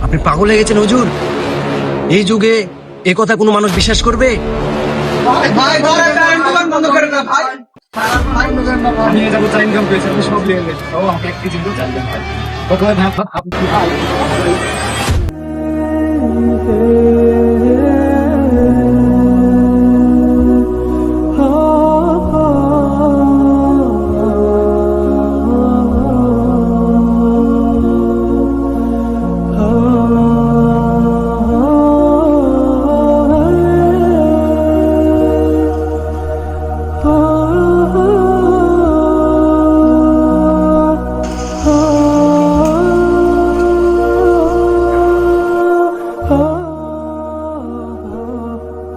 আপনি পাগল হয়ে গেছেন হুজুর? এই যুগে এ কথা কোনো মানুষ বিশ্বাস করবে? আমি যাবো চা ইনকাম করেছি, আমি সব নিয়ে গেছি। ও আমাকে এক কেজি চাল দেন ভাই। প্রথমে ভাই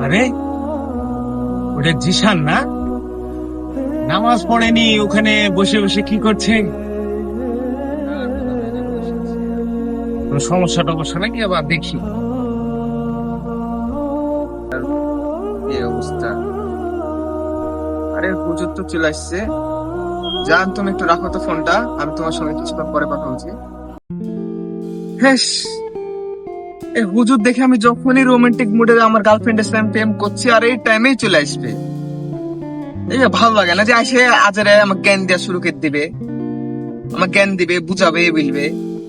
আরে ওটা জিশান না? নামাজ পড়েনি, ওখানে বসে বসে কি করছে? কোনো সমস্যা টমস্যা নাকি? আবার দেখি এই অবস্থা। আরে হুজুর তো চলে আসছে। জান, তুমি একটু রাখো তো ফোনটা, আমি তোমার সঙ্গে কিছুক্ষণ পরে কথা বলছি। হ্যাঁ, এই হুজুর দেখে আমি যখনই রোমান্টিক মুডে আমার গার্লফ্রেন্ডের সাথে প্রেম করছি, আর এই টাইমেই চলে আসবে। এই যে ভালো লাগে না যে আসে আজারে আমাকে জ্ঞান দেওয়া শুরু করে দিবে, আমাকে জ্ঞান দিবে, বুঝাবে, বলবে,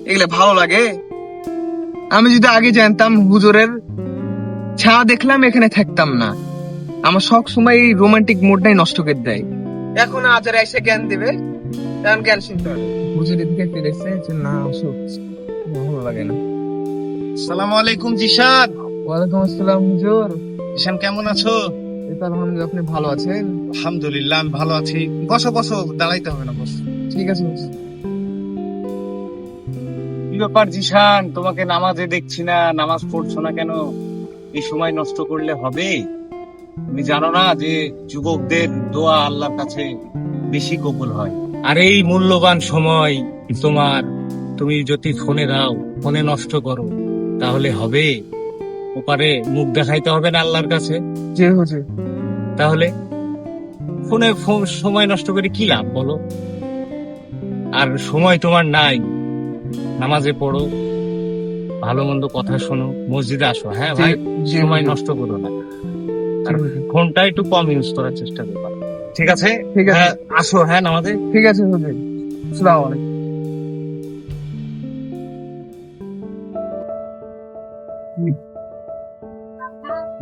এগুলো ভালো লাগে? আমি যদি আগে জানতাম হুজুরের ছা দেখলাম এখানে থাকতাম না। আমার সব সময় এই রোমান্টিক মুডটাই নষ্ট করে দেয়। এখন আজারে এসে জ্ঞান দিবে, তখন জ্ঞান শুনতে হবে। হুজুরের দিকে ফিরেছে যে না আসুক, ভালো লাগে না। সালাম আলাইকুম জিশান। ওয়ালাইকুম আসসালাম হুজুর। জিশান কেমন আছো? এই তো আলহামদুলিল্লাহ, আপনি ভালো আছেন? আলহামদুলিল্লাহ আমি ভালো আছি। বসো বসো, দাঁড়াইতে হবে না, বসো। ঠিক আছে হুজুর। কি ব্যাপার জিশান, তোমাকে নামাজে দেখছি না, নামাজ পড়ছো না কেন? এই সময় নষ্ট করলে হবে? তুমি জানো না যে যুবকদের দোয়া আল্লাহর কাছে বেশি কবুল হয়? আর এই মূল্যবান সময় তোমার, তুমি যদি ফোনে দাও, ফোনে নষ্ট করো, তাহলে হবে? ওপারে মুখ দেখাইতে হবে না আল্লাহর কাছে? জি হুজুর। তাহলে ফোনে সময় নষ্ট করে কি লাভ বলো? আর সময় তোমার নাই, নামাজে পড়ো, ভালো মন্দ কথা শোনো, মসজিদে আসো। হ্যাঁ ভাই, জি, সময় হুজুর। নষ্ট করো না। আর জি, হুজুর। ফোনটা একটু কম ইউজ করার চেষ্টা করবা, ঠিক আছে? ঠিক আছে। হ্যাঁ, আসো, হ্যাঁ নামাজে। ঠিক আছে হুজুর। আসসালামু আলাইকুম।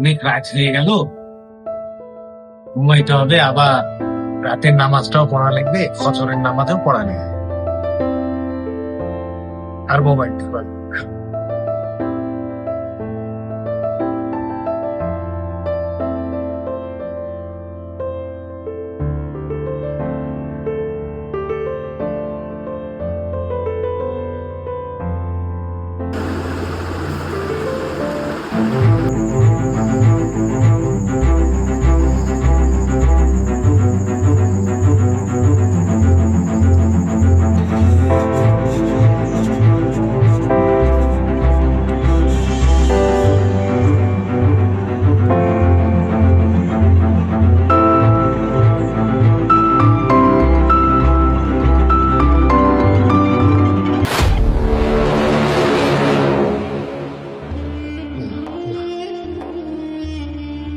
অনেক রাত হয়ে গেল, ঘুমাইতে হবে, আবার রাতের নামাজটাও পড়া লাগবে, ফজরের নামাজও পড়া লাগবে। আর মোবাইল টিপা লাগবে।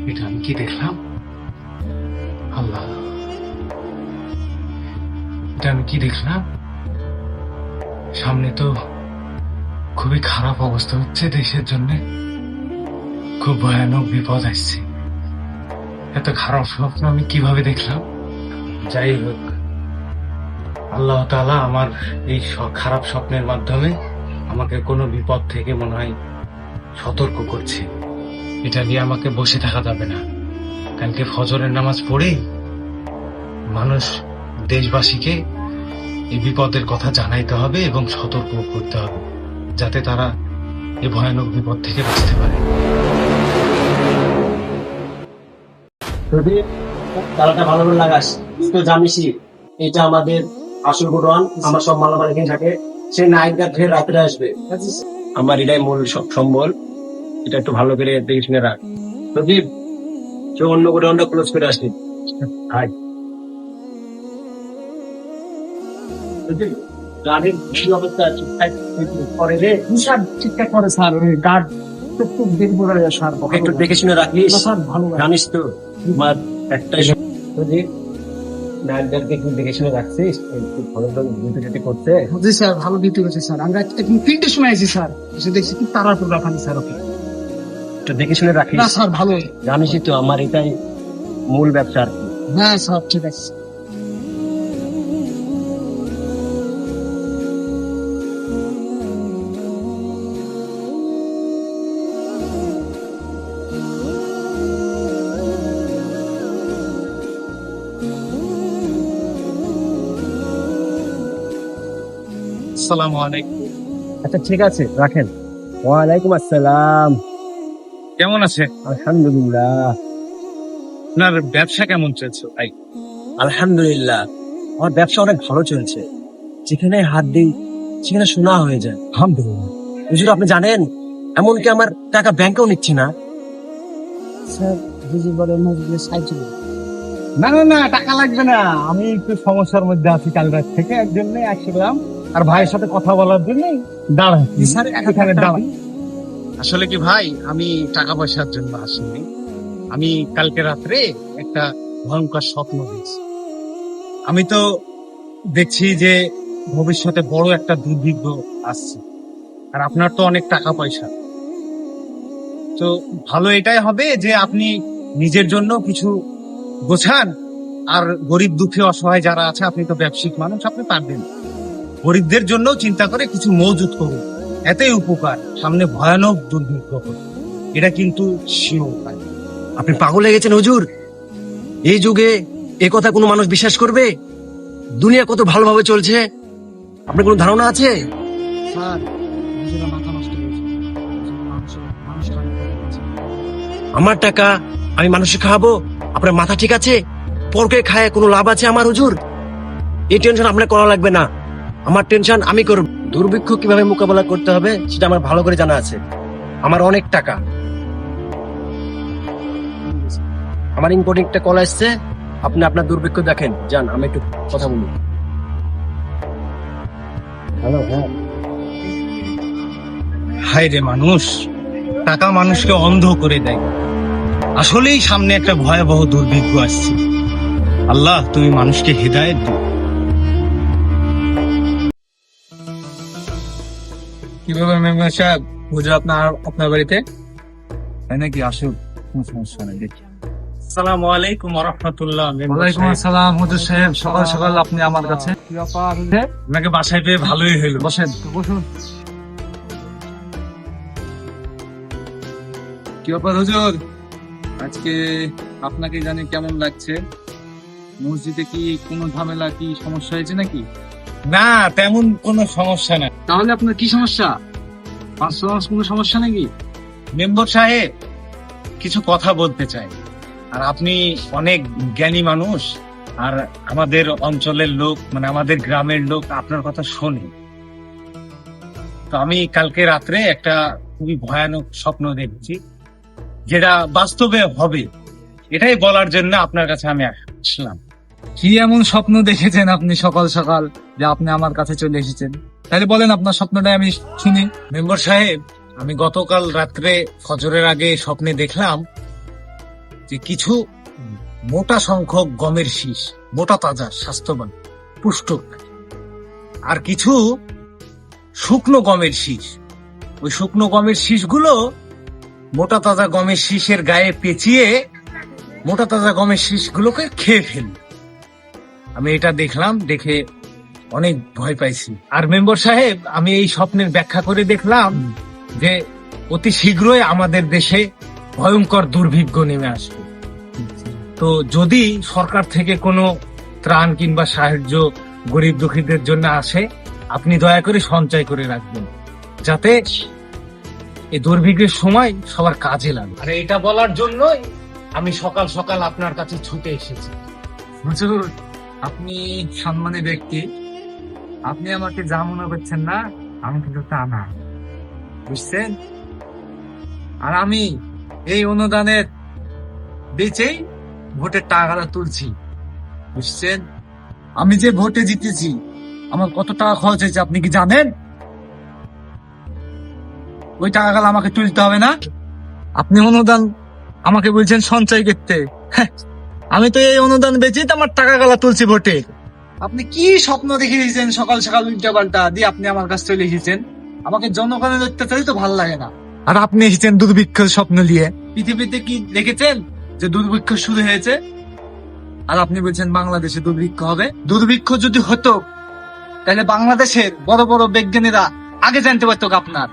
এটা আমি কি দেখলাম? আল্লাহ, এটা আমি কি দেখলাম? সামনে তো খুবই খারাপ অবস্থা হচ্ছে দেশের জন্য, খুব ভয়ানক বিপদ আসছে। এত খারাপ স্বপ্ন আমি কিভাবে দেখলাম? যাই হোক, আল্লাহ তাআলা আমার এই খারাপ স্বপ্নের মাধ্যমে আমাকে কোনো বিপদ থেকে মনে হয় সতর্ক করছে। এটা নিয়ে আমাকে বসে থাকা যাবে না। কালকে ফজরের নামাজ পড়েই মানুষ, দেশবাসীকে এই বিপদের কথা জানাইতে হবে এবং সতর্ক করতে হবে, যাতে তারা এই ভয়ানক বিপদ থেকে বাঁচতে পারে। যদি তালাটা ভালো করে লাগাস, তুই তো জানিসই এটা আমাদের আসল গোডাউন, আমার সব মালামাল এখানে থাকে। সে নাইটটা ফের রাত্রে আসবে, আমার এটাই মূল সব সম্বল। এটা একটু ভালো করে দেখে শুনে রাখ প্রদীপ। সে অন্য গোডাউনটা ক্লোজ করে আসবি। হাই প্রদীপ, গাড়ির কি অবস্থা ঠিকঠাক করে রে? স্যার ঠিকঠাক করে স্যার, ওই গার্ড টুকটুক দেখবো স্যার। ওকে একটু দেখে শুনে রাখিস। স্যার ভালো জানিস তো তোমার একটাই যদি নাইটগার্ডকে একটু দেখে শুনে রাখছিস, একটু ভালো ভালো ডিউটি করতে। জি স্যার, ভালো ডিউটি করছে স্যার। আমরা একদম 3টের সময় আছি স্যার, এসে দেখছি কি তাড়াতাড়ি রাখানি স্যার। ওকে একটু দেখে শুনে রাখিস। না স্যার ভালো। জানিসই তো আমার এটাই মূল ব্যবসা আর কি। হ্যাঁ স্যার ঠিক আছে। আসসালামু আলাইকুম। আচ্ছা ঠিক আছে, রাখেন। ওয়ালাইকুম আসসালাম। কেমন আছে? আলহামদুলিল্লাহ। আপনার ব্যবসা কেমন চলছে ভাই? আলহামদুলিল্লাহ, আমার ব্যবসা অনেক ভালো চলছে। যেখানে হাত দিই সেখানে সোনা হয়ে যায়। আলহামদুলিল্লাহ। হুজুর আপনি জানেন, এমনকি আমার টাকা ব্যাংকেও নিচ্ছি না। স্যার হুজুর বলে মসজিদে সাহায্য করুন। না না না, টাকা লাগবে না। আমি একটু সমস্যার মধ্যে আছি কাল রাত থেকে, এর জন্য আসলাম আর ভাইয়ের সাথে কথা বলার জন্য দাঁড়ান। স্যার এখানে দাঁড়ান। আসলে কি ভাই, আমি টাকা পয়সার জন্য আসিনি। আমি কালকে রাত্রে একটা ভয়ঙ্কর স্বপ্ন দেখছি। আমি তো দেখছি যে ভবিষ্যতে বড় একটা দুর্ভিক্ষ আসছে, আর আপনার তো অনেক টাকা পয়সা। তো ভালো এটাই হবে যে আপনি নিজের জন্য কিছু গোছান, আর গরিব দুঃখী অসহায় যারা আছে, আপনি তো ব্যবসায়িক মানুষ, আপনি পারবেন। গরিবদের জন্য চিন্তা করে কিছু মজুত করুন, এতেই উপকার। সামনে ভয়ানক দুর্ভিক্ষ হবে, এটা কিন্তু শিওর ভাই। আপনি পাগল হয়ে গেছেন হুজুর। এই যুগে এ কথা কোনো মানুষ বিশ্বাস করবে? দুনিয়া কত ভালোভাবে চলছে, আপনার কোনো ধারণা আছে? স্যার হুজুরের মাথা নষ্ট হয়েছে। মানুষ আমার টাকা আমি মানুষকে খাওয়াবো, আপনার মাথা ঠিক আছে? পরকে খায় কোনো লাভ আছে আমার হুজুর? এই টেনশন আপনার করা লাগবে না, আমার টেনশন আমি করব। দুর্ভিক্ষ কিভাবে মোকাবেলা করতে হবে সেটা আমার ভালো করে জানা আছে। আমার অনেক টাকা, আমার ইম্পর্টেন্ট একটা কল আসছে, আপনি আপনার দুর্ভিক্ষ দেখেন। যান, আমি একটু কথা বলি। হ্যালো, হ্যাঁ। হায় রে মানুষ, টাকা মানুষকে অন্ধ করে দেয়। আসলেই সামনে একটা ভয়াবহ দুর্ভিক্ষ আসছে। আল্লাহ তুমি মানুষকে হিদায়াত দিও। কিভাবে মেম্বার সাহেব, হুজুর আপনার বাড়িতে? তাই নাকি? আসুন, কোনো সমস্যা নেই, দেখি। আসসালামু আলাইকুম ওয়া রাহমাতুল্লাহ। ওয়ালাইকুম আসসালাম হুজুর সাহেব, সকাল সকাল আপনি আমার কাছে। আপনাকে বাসায় পেয়ে ভালোই হলো। বসেন, বসুন। কি ব্যাপার হুজুর, আজকে আপনাকে জানি কেমন লাগছে? মসজিদে কি কোনো ঝামেলা, কি সমস্যা হয়েছে নাকি? না, তেমন কোনো সমস্যা না। তাহলে আপনার কি সমস্যা? 500 মাস কোনো সমস্যা নাকি? মেম্বার সাহেব, কিছু কথা বলতে চাই। আর আপনি অনেক জ্ঞানী মানুষ, আর আমাদের অঞ্চলের লোক, মানে আমাদের গ্রামের লোক আপনার কথা শোনে। তো আমি কালকে রাত্রে একটা খুবই ভয়ানক স্বপ্ন দেখছি, যেটা বাস্তবে হবে। এটাই বলার জন্য আপনার কাছে আমি আসলাম। কি এমন স্বপ্ন দেখেছেন আপনি সকাল সকাল যে আপনি আমার কাছে চলে এসেছেন? তাহলে বলেন আপনার স্বপ্নটাই আমি শুনি। মেম্বার সাহেব, আমি গতকাল রাত্রে ফজরের আগে স্বপ্নে দেখলাম যে কিছু মোটা সংখ্যক গমের শীষ, মোটা তাজা স্বাস্থ্যবান পুষ্ট, আর কিছু শুকনো গমের শীষ। ওই শুকনো গমের শীষগুলো মোটা তাজা গমের শীষের গায়ে পেঁচিয়ে মোটা তাজা গমের শীষগুলোকে খেয়ে ফেল। আমি এটা দেখলাম, দেখে অনেক ভয় পাইছি। আর মেম্বার সাহেব, আমি এই স্বপ্নের ব্যাখ্যা করে দেখলাম যে অতি শীঘ্রই আমাদের দেশে ভয়ঙ্কর দুর্ভিক্ষ নেমে আসবে। তো যদি সরকার থেকে কোনো ত্রাণ কিংবা সাহায্য গরিব দুঃখীদের জন্য আসে, আপনি দয়া করে সঞ্চয় করে রাখবেন, যাতে এই দুর্ভিক্ষের সময় সবার কাজে লাগে। আর এটা বলার জন্যই আমি সকাল সকাল আপনার কাছে ছুটে এসেছি। হুজুর, আপনি সম্মানী ব্যক্তি, আপনি আমাকে যা মনে করছেন না, আমি কিন্তু তা না, বুঝছেন? আর আমি এই অনুদানের বেচেই ভোটের টাকাটা তুলছি, বুঝছেন? আমি যে ভোটে জিতেছি, আমার কত টাকা খরচ হয়েছে আপনি কি জানেন? ওই টাকাগুলো আমাকে তুলতে হবে না? আপনি অনুদান আমাকে বলছেন সঞ্চয় করতে, হ্যাঁ, আমি তো এই অনুদান বেচেই তো আমার টাকাগুলো তুলছি ভোটে। আপনি কি স্বপ্ন দেখে দিয়েছেন সকাল সকাল উল্টা পাল্টা দিয়ে আপনি আমার কাছে চলে এসেছেন? আমাকে জনগণের অত্যাচারই তো ভালো লাগে না। আর আপনি এসেছেন দুর্ভিক্ষের স্বপ্ন নিয়ে। পৃথিবীতে কি দেখেছেন যে দুর্ভিক্ষ শুরু হয়েছে? আর আপনি বলছেন বাংলাদেশে দুর্ভিক্ষ হবে? দুর্ভিক্ষ যদি হতো তাহলে বাংলাদেশের বড় বড় বিজ্ঞানীরা আগে জানতে পারতো আপনার।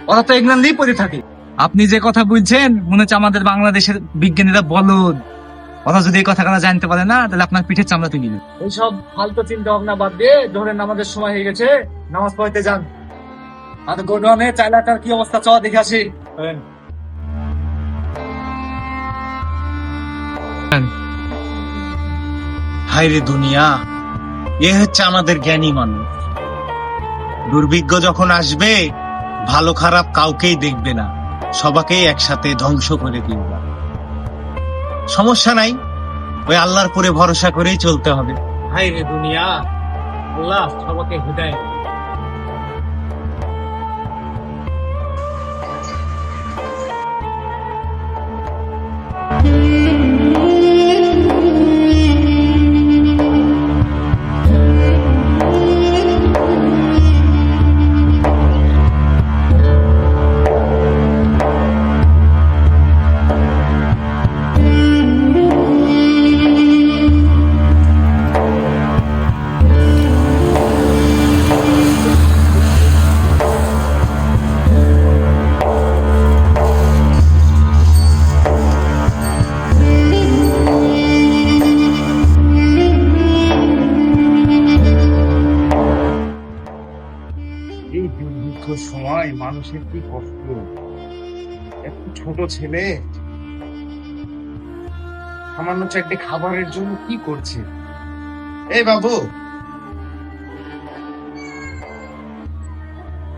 ওরা তো এগুলো নিয়ে পড়ে থাকে। আপনি যে কথা বলছেন মনে হচ্ছে আমাদের বাংলাদেশের বিজ্ঞানীরা বলদ। ওরা যদি এই কথাগুলো জানতে পারে না তাহলে আপনার পিঠের চামড়া তুলে নেবে। এইসব ফালতু চিন্তা ভাবনা বাদ দিয়ে ধরেন আমাদের সময় হয়ে গেছে, নামাজ পড়তে যান। আর গোডাউনে চাইলাটার কি অবস্থা চ দেখে আসি। হায় রে দুনিয়া, এ হচ্ছে আমাদের জ্ঞানী মানুষ। দুর্ভিক্ষ যখন আসবে ভালো খারাপ কাউকেই দেখবে না, সবাকেই একসাথে ধ্বংস করে দিবে। সমস্যা নাই, ওই আল্লাহর পরে ভরসা করেই চলতে হবে। হায় রে দুনিয়া, আল্লাহ সবাইকে হিদায়াত। এই দুর্ভিক্ষ সময় মানুষের কি কষ্ট। একটু ছোট ছেলে সামান্য চারটে খাবারের জন্য কি করছে। এই বাবু,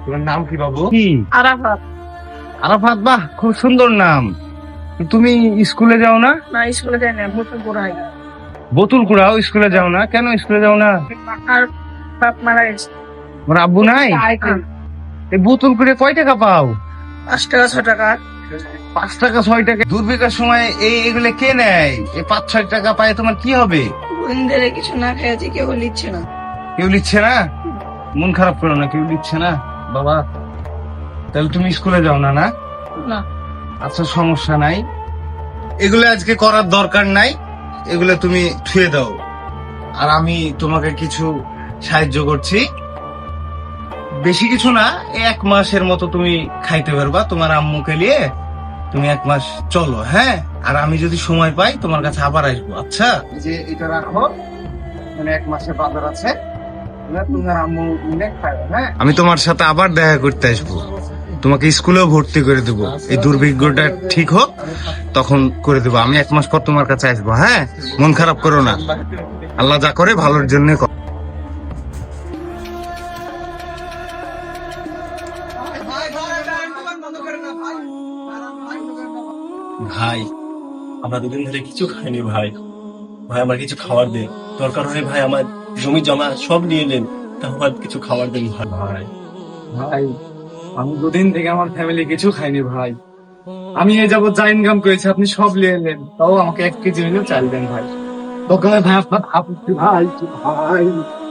তোমার নাম কি বাবু? আরাফাত। আরাফাত, বাহ, খুব সুন্দর নাম। তুমি স্কুলে যাও না? না, স্কুলে যাই না, বোতল পড়াই। বোতল কুড়াও, স্কুলে যাও না কেন? স্কুলে যাও না? আর বাপ মারা গেছে। তোমার আব্বু নাই? হ্যাঁ। এই বোতল করে কয় টাকা পাও? 5 টাকা 6 টাকা। 5 টাকা 6 টাকা। দুর্ভিক্ষের সময় এগুলো কে নেয়? এই 5-6 টাকা পায় তোমার কি হবে? বন্ধুদের কিছু না খেয়েছি, কেউ নিচ্ছে না। কেউ লিখছে না? মন খারাপ করো না, কেউ লিখছে না বাবা। তাহলে তুমি স্কুলে যাও না? না, না। আচ্ছা, সমস্যা নাই, এগুলো আজকে করার দরকার নাই, এগুলো তুমি থুয়ে দাও। আর আমি তোমাকে কিছু সাহায্য করছি, বেশি কিছু না, 1 মাসের মতো তুমি খাইতে পারবা তোমার আম্মুকে নিয়ে। তুমি 1 মাস চলো, হ্যাঁ? আর আমি যদি সময় পাই তোমার কাছে আবার আসবো। আচ্ছা, যে এটা রাখো, মানে 1 মাসের বাজার আছে, তোমার আম্মু মিলে খাবে, হ্যাঁ? আমি তোমার সাথে আবার দেখা করতে আসবো, তোমাকে স্কুলেও ভর্তি করে দেবো। এই দুর্ভিক্ষটা ঠিক হোক তখন করে দেবো। আমি 1 মাস পর তোমার কাছে আসবো, হ্যাঁ? মন খারাপ করো না, আল্লাহ যা করে ভালোর জন্য করে। ভাই, আমরা দুদিন ধরে কিছু খাইনি ভাই। ভাই আমার কিছু খাবার দেন, দরকার হলে ভাই আমার জমি জমা সব নিয়ে নেন, তারপর কিছু খাবার দেন ভাই। ভাই ভাই, আমি 2 দিন থেকে আমার ফ্যামিলি কিছু খাইনি ভাই। আমি এই যাবত যা ইনকাম করেছি আপনি সব নিয়ে এলেন, তাও আমাকে 1 কেজি হলেও চাল দেন ভাই। দোকানে ভাই আপনার ভাই ভাই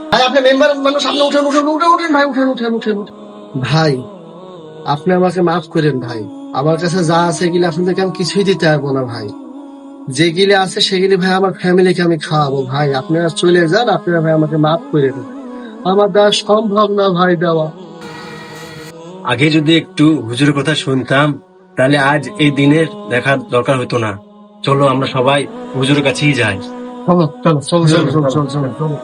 ভাই, আপনি মেম্বার মানুষ, আপনি উঠেন উঠেন উঠেন উঠেন ভাই, উঠেন উঠেন উঠেন উঠেন। ভাই, আপনি আমাকে মাফ করেন ভাই। আমার কাছে যা আছে এগুলি আপনাদেরকে আমি কিছুই দিতে পারবো না ভাই। যেগুলি আছে সেগুলি ভাই আমার ফ্যামিলিকে আমি খাওয়াবো ভাই। আপনারা চলে যান, আপনারা ভাই আমাকে মাফ করে দেন। আমার দ্বারা সম্ভব না ভাই দেওয়া। আগে যদি একটু হুজুরের কথা শুনতাম তাহলে আজ এই দিনের দেখার দরকার হতো না। চলো আমরা সবাই হুজুরের কাছেই যাই। চলো চলো চলো চলো চলো চলো চলো।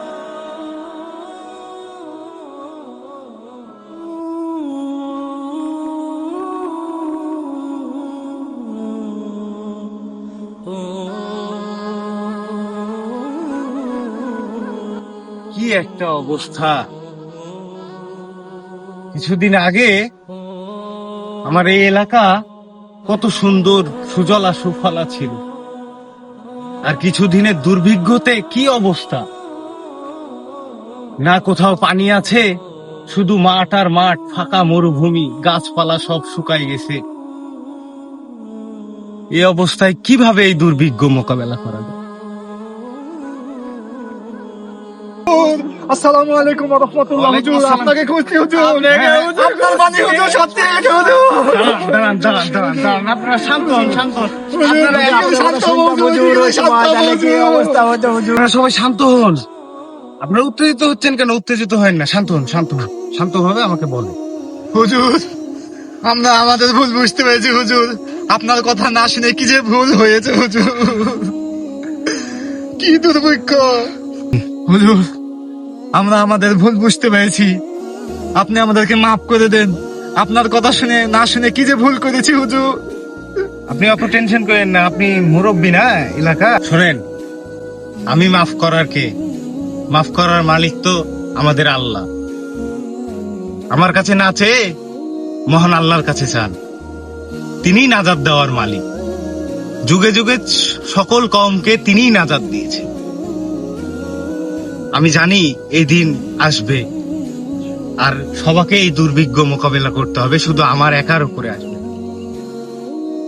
কি একটা অবস্থা! কিছুদিন আগে আমার এই এলাকা কত সুন্দর সুজলা সুফলা ছিল, আর কিছুদিনের দুর্ভিক্ষতে কি অবস্থা! না কোথাও পানি আছে, শুধু মাঠ আর মাঠ, ফাঁকা মরুভূমি, গাছপালা সব শুকাই গেছে। এই অবস্থায় কিভাবে এই দুর্ভিক্ষ মোকাবেলা করা যায়? আসসালামু আলাইকুম ওয়া রাহমাতুল্লাহ। ওয়ালাইকুম হুজুর, আসসালাম। আপনাকে খুঁজছি হুজুর। হ্যাঁ, আপনার বাণী হুজুর সত্যি নাকি হুজুর? দাঁড়ান, দাঁড়ান, দাঁড়ান, দাঁড়ান, আপনারা শান্ত হন, শান্ত হন। হুজুর, একটু শান্ত হন, হুজুর, শান্ত হন, হুজুর। আপনারা সবাই শান্ত হন। আপনারা উত্তেজিত হচ্ছেন কেন? উত্তেজিত হয় না, শান্ত হন, শান্ত হন। শান্তভাবে আমাকে বলেন। হুজুর, আমরা আমাদের ভুল বুঝতে পেরেছি হুজুর। আপনার কথা না শুনে কি যে ভুল হয়েছে হুজুর। কি দুর্ভিক্ষ। হুজুর, আমরা আমাদের ভুল বুঝতে পেরেছি, আপনি আমাদেরকে মাফ করে দেন। আপনার কথা শুনে না শুনে কি যে ভুল করেছি হুজুর। আপনি অত টেনশন করেন না, আপনি মুরব্বী না এলাকা। শোনেন, আমি মাফ করার কে? মাফ করার মালিক তো আমাদের আল্লাহ। আমার কাছে না চেয়ে মহান আল্লাহর কাছে চান, তিনিই নাজাত দেওয়ার মালিক। যুগে যুগে সকল কওমকে তিনিই নাজাত দিয়েছে। আমি জানি এই দিন আসবে, আর সবাইকে এই দুর্ভিক্ষ মোকাবেলা করতে হবে, শুধু আমার একার উপরে আসবে।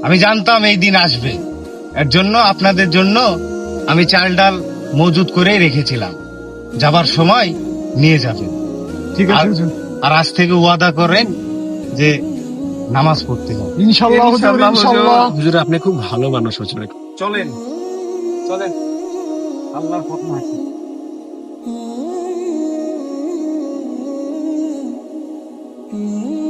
আমি জানতাম এই দিন আসবে, এর জন্য আপনাদের জন্য আমি চাল ডাল মজুদ করে রেখেছিলাম, যাবার সময় নিয়ে যাবেন। ঠিক আছে আর- হুজুর। আর আজ থেকে ওয়াদা করেন যে নামাজ পড়তে যাবেন। ইনশাআল্লাহ হুজুর, ইনশাআল্লাহ হুজুর। ইনশাআল্লাহ। হুজুর আপনি খুব ভালো মানুষ হুজুর। চলেন, চলেন, আল্লাহর কথা আছে। Mm-hmm.